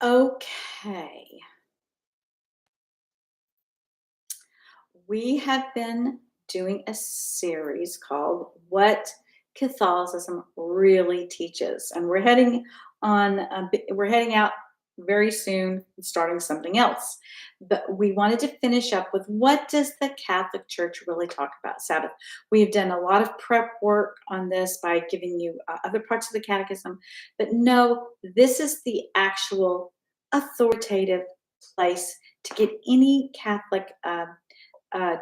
Okay. We have been doing a series called What Catholicism Really Teaches. And we're heading out very soon, starting something else. But we wanted to finish up with what does the Catholic Church really talk about Sabbath? We've done a lot of prep work on this by giving you other parts of the Catechism. But no, this is the actual authoritative place to get any Catholic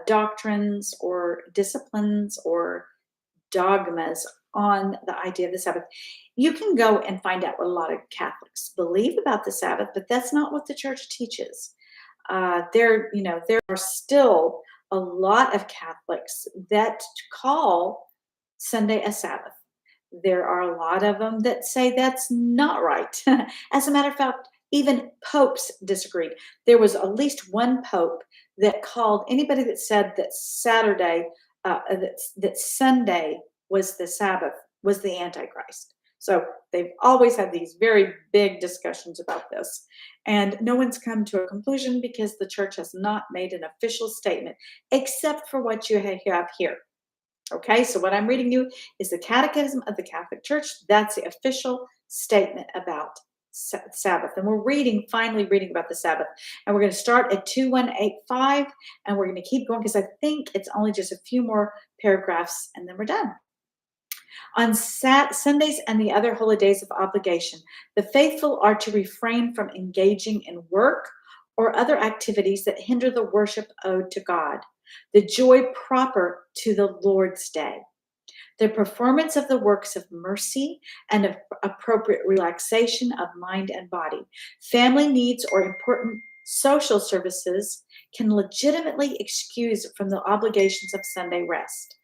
doctrines or disciplines or dogmas on the idea of the Sabbath. You can go and find out what a lot of Catholics believe about the Sabbath, but that's not what the church teaches. There are still a lot of Catholics that call Sunday a Sabbath. There are a lot of them that say that's not right. As a matter of fact, even popes disagreed. There was at least one pope that called anybody that said that that Sunday was the Sabbath was the Antichrist. So they've always had these very big discussions about this. And no one's come to a conclusion because the church has not made an official statement, except for what you have here. Okay, so what I'm reading you is the Catechism of the Catholic Church. That's the official statement about Sabbath. And finally reading about the Sabbath. And we're going to start at 2185, and we're going to keep going because I think it's only just a few more paragraphs and then we're done. On Sundays and the other holy days of obligation, the faithful are to refrain from engaging in work or other activities that hinder the worship owed to God, the joy proper to the Lord's day, the performance of the works of mercy, and of appropriate relaxation of mind and body. Family needs or important social services can legitimately excuse from the obligations of Sunday rest.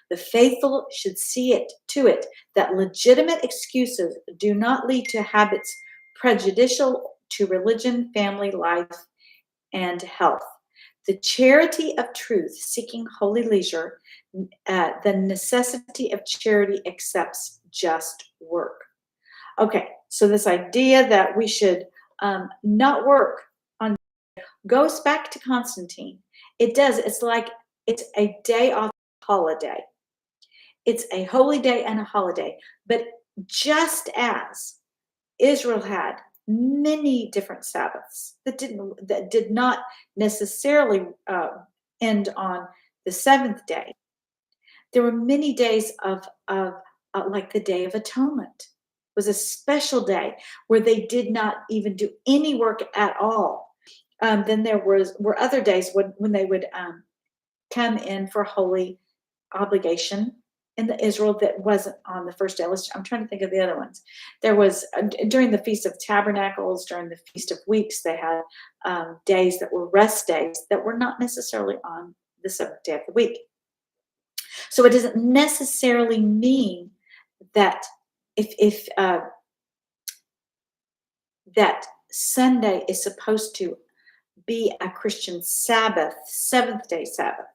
The faithful should see it to it that legitimate excuses do not lead to habits prejudicial to religion, family life, and health. The charity of truth, seeking holy leisure, the necessity of charity accepts just work. Okay, so this idea that we should not work on goes back to Constantine. It does. It's like it's a day off holiday. It's a holy day and a holiday. But just as Israel had many different Sabbaths that did not necessarily end on the seventh day. There were many days of like the Day of Atonement was a special day where they did not even do any work at all. Then were other days when they would come in for holy obligation in the Israel that wasn't on the first day. I'm trying to think of the other ones. There was during the Feast of Tabernacles, during the Feast of Weeks, they had days that were rest days that were not necessarily on the seventh day of the week. So it doesn't necessarily mean that if that Sunday is supposed to be a Christian Sabbath, seventh day Sabbath.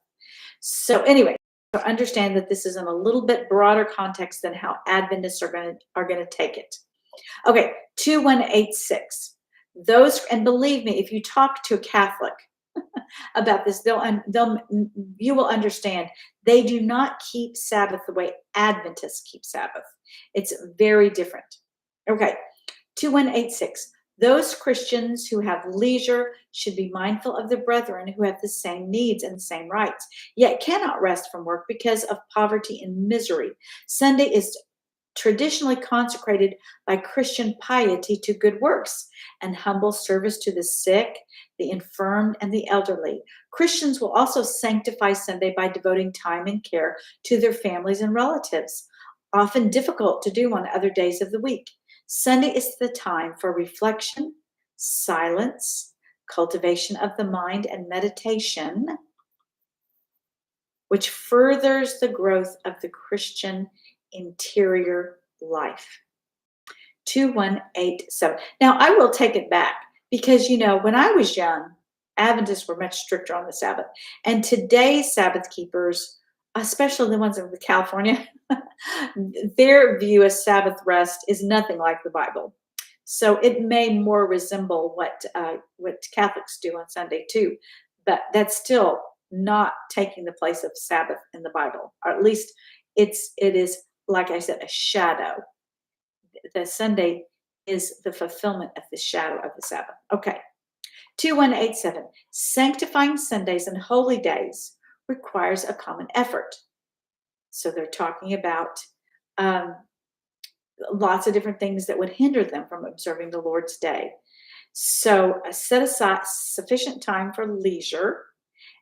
So anyway, so understand that this is in a little bit broader context than how Adventists are going to take it. Okay, 2186. Those, and believe me, if you talk to a Catholic about this, you will understand they do not keep Sabbath the way Adventists keep Sabbath. It's very different. Okay, 2186. Those Christians who have leisure should be mindful of their brethren who have the same needs and the same rights, yet cannot rest from work because of poverty and misery. Sunday is traditionally consecrated by Christian piety to good works and humble service to the sick, the infirm, and the elderly. Christians will also sanctify Sunday by devoting time and care to their families and relatives, often difficult to do on other days of the week. Sunday is the time for reflection, silence, cultivation of the mind, and meditation, which furthers the growth of the Christian interior life. 2187. Now, I will take it back because, when I was young, Adventists were much stricter on the Sabbath. And today's Sabbath keepers, especially the ones in California, their view of Sabbath rest is nothing like the Bible. So it may more resemble what Catholics do on Sunday too, but that's still not taking the place of Sabbath in the Bible, or at least it is, like I said, a shadow. The Sunday is the fulfillment of the shadow of the Sabbath. Okay. 2187. Sanctifying Sundays and holy days requires a common effort. So they're talking about um, lots of different things that would hinder them from observing the Lord's day. So set aside sufficient time for leisure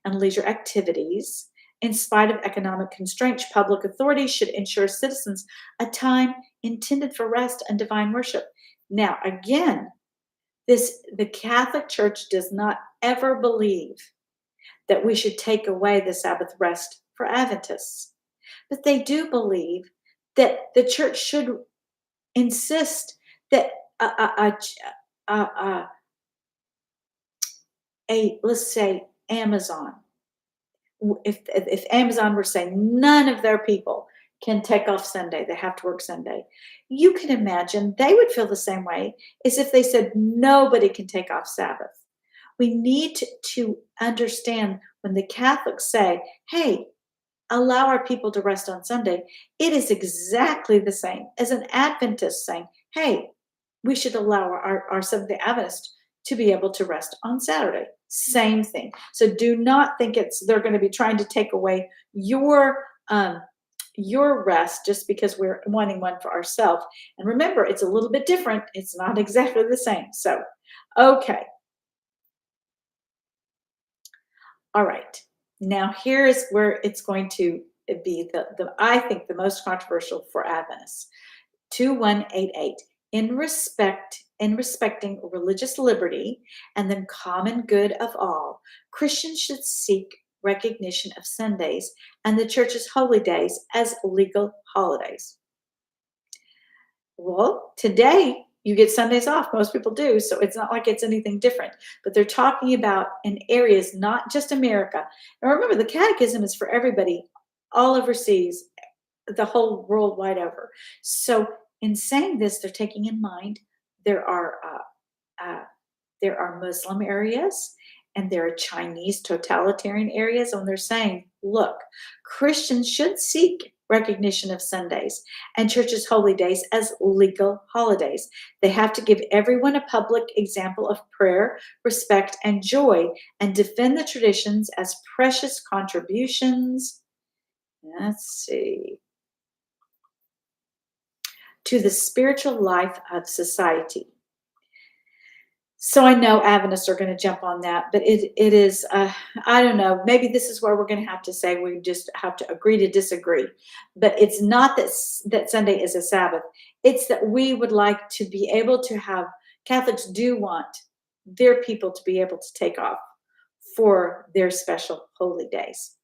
and leisure activities. In spite of economic constraints, public authorities should ensure citizens a time intended for rest and divine worship. Now, again, the Catholic Church does not ever believe that we should take away the Sabbath rest for Adventists, but they do believe that the church should insist that let's say Amazon, if Amazon were saying none of their people can take off Sunday, they have to work Sunday, you can imagine they would feel the same way as if they said nobody can take off Sabbath. We need to understand when the Catholics say, hey, allow our people to rest on Sunday, it is exactly the same as an Adventist saying, hey, we should allow our Seventh-day Adventists to be able to rest on Saturday. Same thing. So do not think they're going to be trying to take away your rest just because we're wanting one for ourselves. And remember, it's a little bit different. It's not exactly the same. So, okay. All right. Now here is where it's going to be I think the most controversial for Adventists. 2188. In respecting religious liberty and the common good of all, Christians should seek recognition of Sundays and the church's holy days as legal holidays. Well, today you get Sundays off. Most people do, so it's not like it's anything different. But they're talking about in areas, not just America. And remember, the Catechism is for everybody, all overseas, the whole world wide over. So in saying this, they're taking in mind there are Muslim areas and there are Chinese totalitarian areas, and they're saying, look, Christians should seek recognition of Sundays and churches' holy days as legal holidays. They have to give everyone a public example of prayer, respect, and joy, and defend the traditions as precious contributions. Let's see. To the spiritual life of society. So I know Adventists are going to jump on that, but it is, I don't know, maybe this is where we're going to have to say we just have to agree to disagree. But it's not that Sunday is a Sabbath. It's that we would like to be able to have, Catholics do want their people to be able to take off for their special holy days.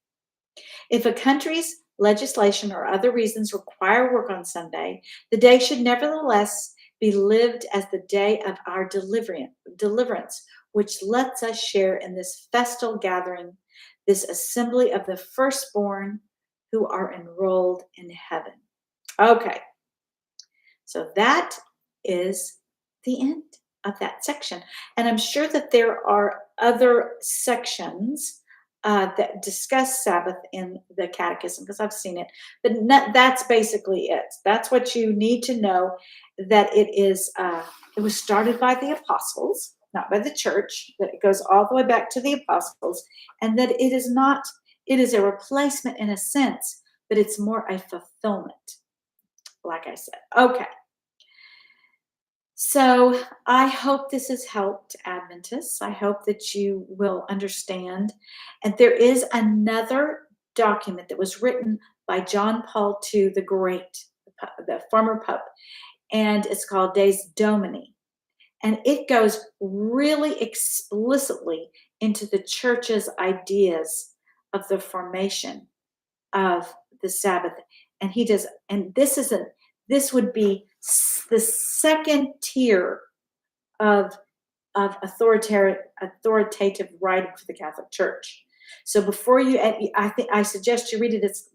If a country's legislation or other reasons require work on Sunday, the day should nevertheless be lived as the day of our deliverance, which lets us share in this festal gathering, this assembly of the firstborn who are enrolled in heaven. Okay, so that is the end of that section. And I'm sure that there are other sections that discuss Sabbath in the Catechism, because I've seen it. But that's basically it. That's what you need to know, that it was started by the apostles, not by the church, that it goes all the way back to the apostles, and that it is a replacement in a sense, but it's more a fulfillment, like I said. Okay. So I hope this has helped Adventists. I hope that you will understand. And there is another document that was written by John Paul II the Great, the former Pope, and it's called Deus Domini. And it goes really explicitly into the church's ideas of the formation of the Sabbath. And he does, and this would be the second tier of authoritative writing for the Catholic Church. So before I suggest you read it. It's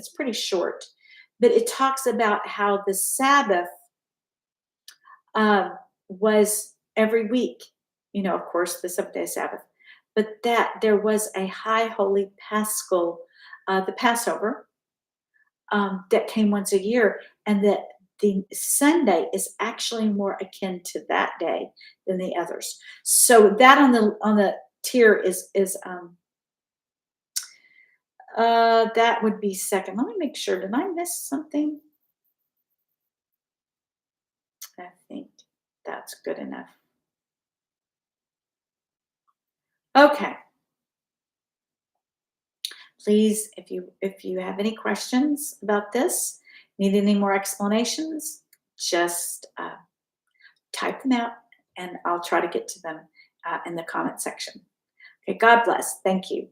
pretty short, but it talks about how the Sabbath was every week, of course, the 7th-day Sabbath, but that there was a high holy Paschal, the Passover, that came once a year, and that the Sunday is actually more akin to that day than the others. So that on the tier is that would be second. Let me make sure. Did I miss something? I think that's good enough. Okay. Please, if you have any questions about this, need any more explanations, just type them out, and I'll try to get to them in the comment section. Okay, God bless. Thank you.